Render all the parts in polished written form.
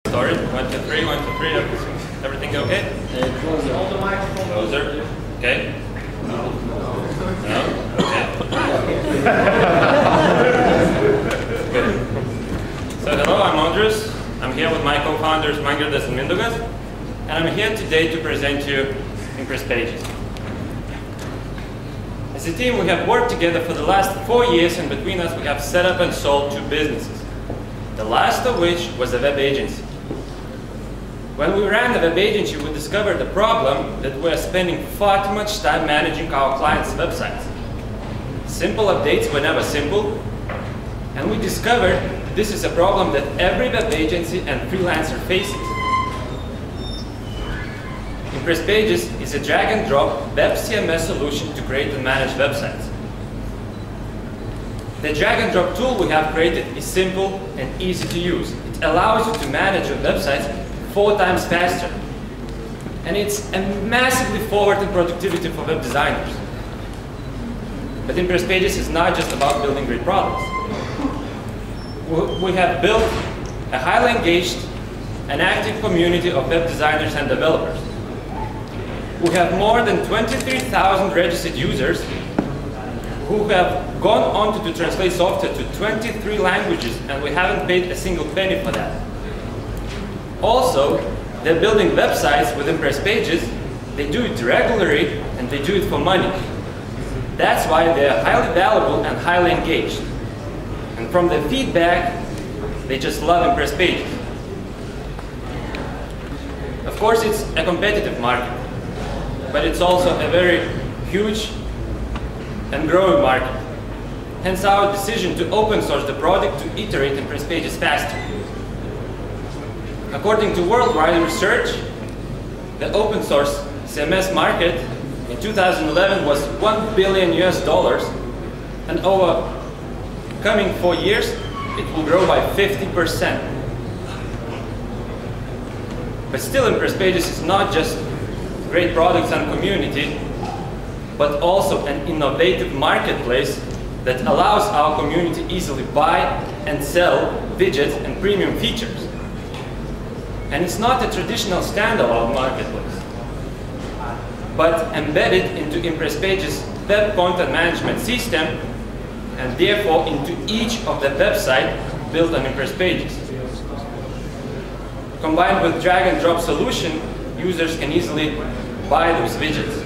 Started. 1, 2, 3, 1, 2, 3. Everything okay? Closer. Hold the microphone. Closer. Okay. No. Okay. Good. So hello, I'm Audrius. I'm here with my co-founders Jankauskas and Mindaugas, and I'm here today to present you ImpressPages. As a team, we have worked together for the last 4 years, and between us we have set up and sold 2 businesses. The last of which was a web agency. When we ran the web agency, we discovered the problem that we are spending far too much time managing our clients' websites. Simple updates were never simple, and we discovered that this is a problem that every web agency and freelancer faces. ImpressPages is a drag-and-drop web CMS solution to create and manage websites. The drag-and-drop tool we have created is simple and easy to use. It allows you to manage your websites 4 times faster. And it's a massively forward in productivity for web designers. But ImpressPages is not just about building great products. We have built a highly engaged and active community of web designers and developers. We have more than 23,000 registered users who have gone on to translate software to 23 languages, and we haven't paid a single penny for that. Also, they're building websites with ImpressPages. They do it regularly, and they do it for money. That's why they're highly valuable and highly engaged. And from the feedback, they just love ImpressPages. Of course, it's a competitive market, but it's also a very huge and growing market. Hence our decision to open source the product to iterate ImpressPages faster. According to worldwide research, the open source CMS market in 2011 was $1 billion US, and over coming 4 years, it will grow by 50%. But still, ImpressPages is not just great products and community, but also an innovative marketplace that allows our community easily buy and sell widgets and premium features. And it's not a traditional standalone marketplace, but embedded into ImpressPages' web content management system, and therefore into each of the websites built on ImpressPages. Combined with drag-and-drop solution, users can easily buy those widgets.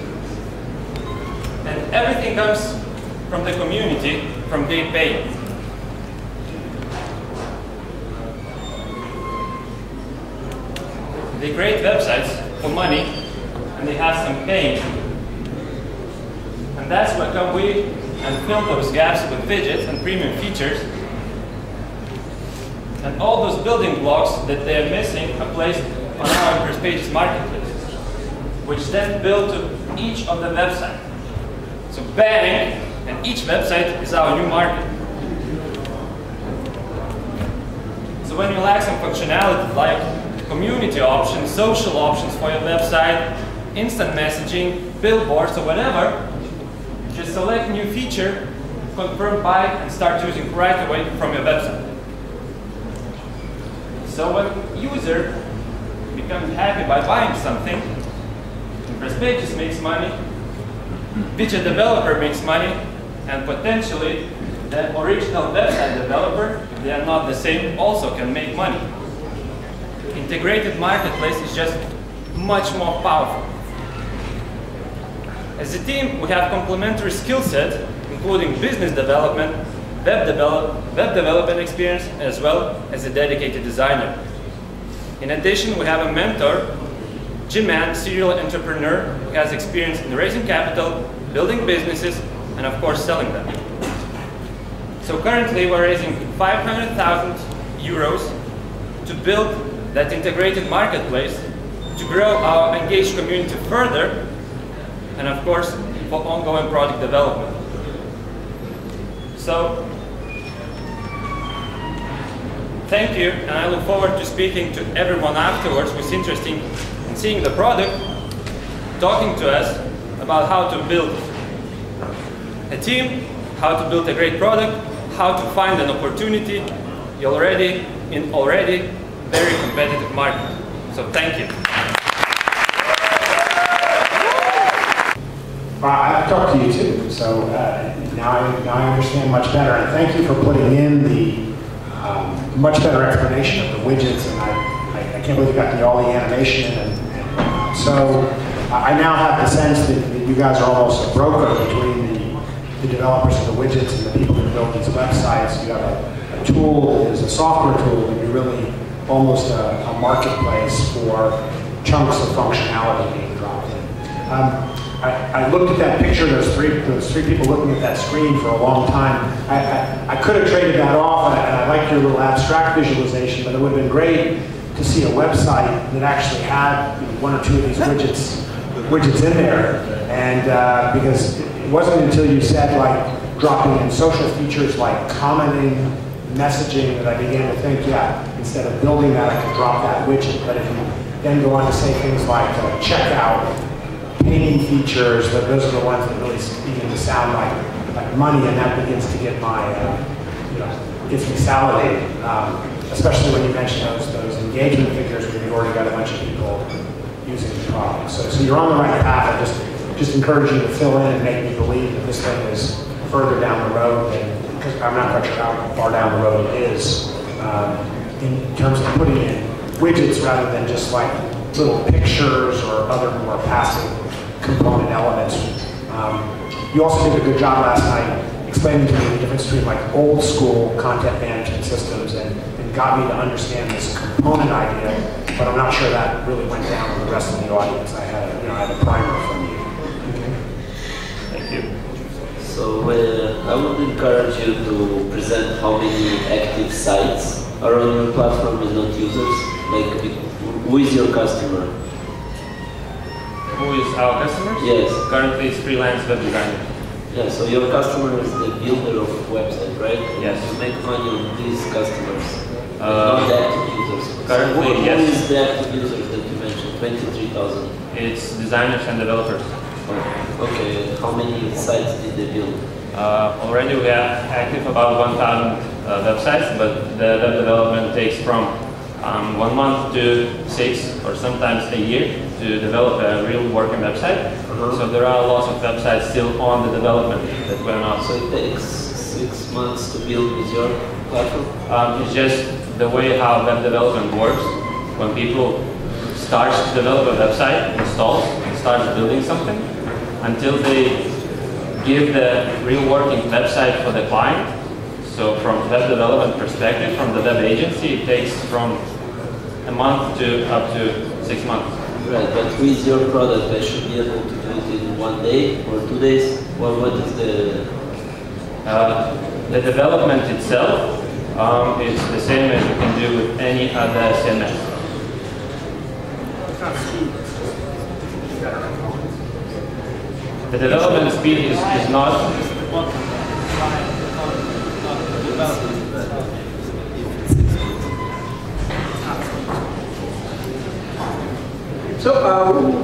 And everything comes from the community, from their pay. They create websites for money, and they have some pain. And that's where come we and fill those gaps with widgets and premium features. And all those building blocks that they're missing are placed on our ImpressPages marketplace, which then build to each of the websites. So bang, and each website is our new market. So when you lack some functionality like community options, social options for your website, instant messaging, billboards, or whatever, just select new feature, confirm buy, and start using right away from your website. So when user becomes happy by buying something, ImpressPages makes money, widget developer makes money, and potentially the original website developer, if they are not the same, also can make money. Integrated marketplace is just much more powerful. As a team, we have complementary skill set, including business development, web development experience, as well as a dedicated designer. In addition, we have a mentor, G-Man, serial entrepreneur, who has experience in raising capital, building businesses, and of course selling them. So currently we're raising 500,000 euros to build that integrated marketplace, to grow our engaged community further, and of course for ongoing product development. So thank you, and I look forward to speaking to everyone afterwards who's interested in seeing the product, talking to us about how to build a team, how to build a great product, how to find an opportunity already very competitive market. So thank you. I've talked to you too, so now I understand much better. And thank you for putting in the much better explanation of the widgets. And I can't believe you got all the animation. And so I now have the sense that you guys are almost a broker between the developers of the widgets and the people that build these websites. You have a tool that is a software tool, and you're really almost a marketplace for chunks of functionality being dropped in. I looked at that picture, those three people looking at that screen for a long time. I could have traded that off, and I like your little abstract visualization, but it would have been great to see a website that actually had one or two of these widgets in there. And because it wasn't until you said like dropping in social features like commenting, messaging, that I began to think, yeah, instead of building that, I could drop that widget. But if you then go on to say things like checkout, painting features, those are the ones that really begin to sound like money, and that begins to get my, gets me salivated. Especially when you mention those engagement figures where you've already got a bunch of people using the product. So you're on the right path. I just encourage you to fill in and make me believe that this thing is further down the road, because I'm not quite sure how far down the road it is in terms of putting in widgets rather than just like little pictures or other more passive component elements. You also did a good job last night explaining to me the difference between like old school content management systems and got me to understand this component idea, but I'm not sure that really went down with the rest of the audience. I had a primer from you. Thank you. So I would encourage you to present how many active sites are on your platform and not users. Like, who is your customer? Who is our customer? Yes. Currently it's freelance web designer. Yeah, so your customer is the builder of website, right? Yes. You make money on these customers, not the active users. Currently, so yes. Who is the active users that you mentioned, 23,000? It's designers and developers. Okay, how many sites did they build? Already we are active about 1,000 websites, but the web development takes from 1 month to 6 or sometimes a year to develop a real working website. So there are lots of websites still on the development that we're not. So it takes 6 months to build with your platform? It's just the way how web development works. When people start to develop a website, installs, and starts building something, until they give the real working website for the client. So from web development perspective, from the web agency, it takes from a month to up to 6 months. Right, but with your product, I should be able to do it in 1 day or 2 days? Well, what is the development itself is the same as you can do with any other CMS. The development speed is not. So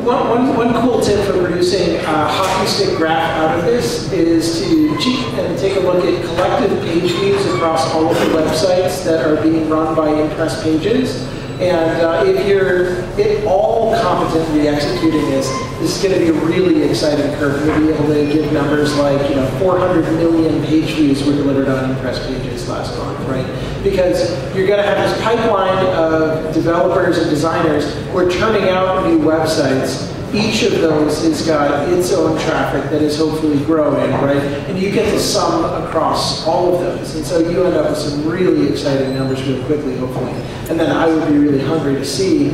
one cool tip for producing a hockey stick graph out of this is to cheat and take a look at collective page views across all of the websites that are being run by ImpressPages. And if you're all competently executing this is going to be a really exciting curve. You'll be able to give numbers like 400 million page views were delivered on ImpressPages last month, right? Because you're going to have this pipeline of developers and designers who are churning out new websites. Each of those has got its own traffic that is hopefully growing, right? And you get to sum across all of those. And so you end up with some really exciting numbers really quickly, hopefully. And then I would be really hungry to see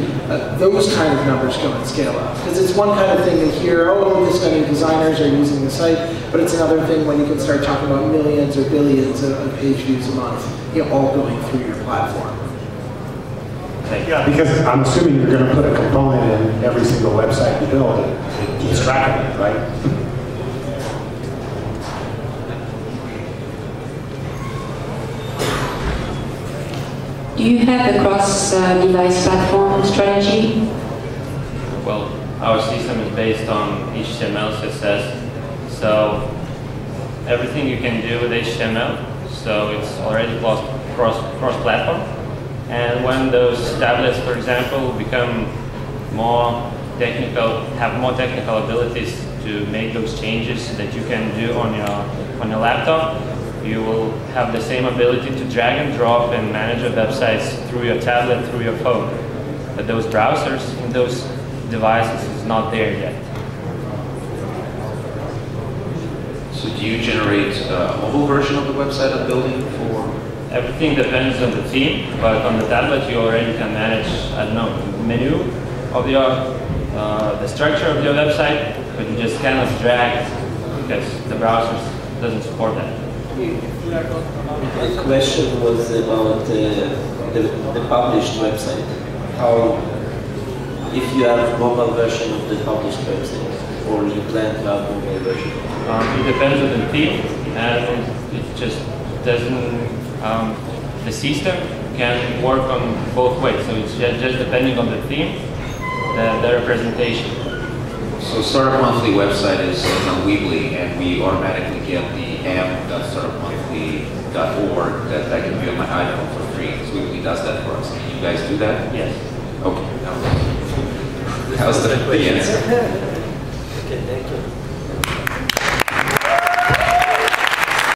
those kind of numbers go and scale up. Because it's one kind of thing to hear, oh, this many designers are using the site, but it's another thing when you can start talking about millions or billions of page views a month, all going through your platform. Yeah, because I'm assuming you're going to put a component in every single website you build. It keeps track of it, right? Do you have a cross-device platform strategy? Well, our system is based on HTML, CSS, so everything you can do with HTML, so it's already cross-platform. And when those tablets, for example, become more technical, have more technical abilities to make those changes that you can do on your laptop, you will have the same ability to drag and drop and manage your websites through your tablet, through your phone. But those browsers in those devices is not there yet. So do you generate a mobile version of the website I'm building for? Everything depends on the theme, but on the tablet you already can manage, I don't know, the menu of the structure of your website, but you just cannot drag because the browser doesn't support that. The question was about the published website. How, if you have mobile version of the published website, or you plan to have mobile version? It depends on the theme, and it just doesn't. The system can work on both ways, so it's just depending on the theme, the representation. So Startup Monthly website is on Weebly, and we automatically get the am.startupmonthly.org that I can view on my iPhone for free. So Weebly does that for us. Can you guys do that? Yes. Okay. How's the answer?